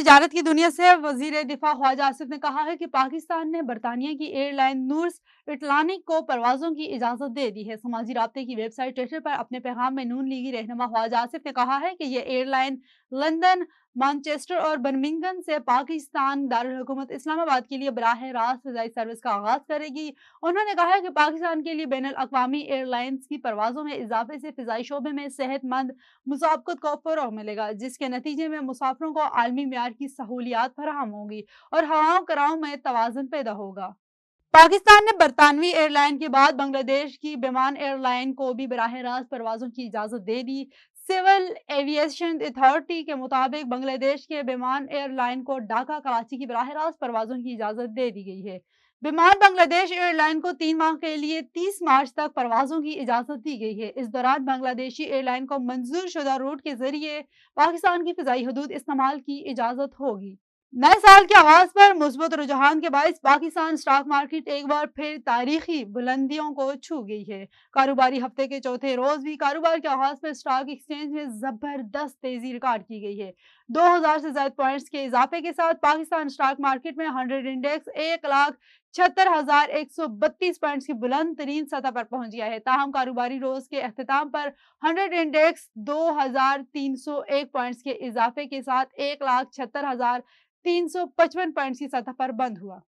तजारत की दुनिया से वज़ीर दिफ़ा ख्वाजा आसिफ ने कहा है कि पाकिस्तान ने बरतानिया की एयरलाइन नूर्स इटलानिक को परवाज़ों की इजाज़त दे दी है। समाजी राब्ते की वेबसाइट ट्विटर पर अपने पैगाम में नून लीगी रहनुमा ख्वाजा आसिफ ने कहा है कि यह एयरलाइन लंदन, मैनचेस्टर और बर्मिंघम से पाकिस्तान दारुल हुकूमत इस्लामाबाद के लिए बराह रास्त फ़िज़ाई सर्विस का आगाज़ करेगी। उन्होंने कहा है कि पाकिस्तान के लिए बैनुल अक़वामी एयरलाइंस की परवाज़ों में इजाफ़े से फ़िज़ाई शोबे में सेहतमंद मुसाबकत को फ़रोग़ मिलेगा, जिसके नतीजे में मुसाफिरों को आलमी म्यार की सहूलियात फराहम होंगी और हवाओं कराओं में तवाज़ुन पैदा होगा। पाकिस्तान ने बरतानवी एयरलाइन के बाद बांग्लादेश की बिमान एयरलाइन को भी बराह रास्त परवाज़ों की इजाज़त दे दी। सिविल एविएशन अथॉरिटी के मुताबिक बांग्लादेश के बिमान एयरलाइन को ढाका कराची की बराह रास्त परवाज़ों की इजाज़त दे दी गई है। बिमान बांग्लादेश एयरलाइन को 3 माह के लिए 30 मार्च तक परवाज़ों की इजाज़त दी गई है। इस दौरान बांग्लादेशी एयरलाइन को मंजूर शुदा रूट के ज़रिए पाकिस्तान की फ़िज़ाई हदूद इस्तेमाल की इजाज़त होगी। नए साल के आगाज पर मुस्बत रुझान के बायस पाकिस्तान स्टॉक मार्केट एक बार फिर तारीखी बुलंदियों को छू गई है। कारोबारी हफ्ते के चौथे रोज भी कारोबार के आगाज पर स्टॉक एक्सचेंज में जबरदस्त तेजी रिकॉर्ड की गई है। 2000 से ज्यादा पॉइंट्स के इजाफे के साथ पाकिस्तान स्टॉक मार्केट में 100 इंडेक्स 1,76,132 पॉइंट्स की बुलंद तरीन सतह पर पहुंच गया है। ताहम कारोबारी रोज के अख्ताम पर 100 इंडेक्स 2,301 पॉइंट्स के इजाफे के साथ 1,76,355 पॉइंट्स की सतह पर बंद हुआ।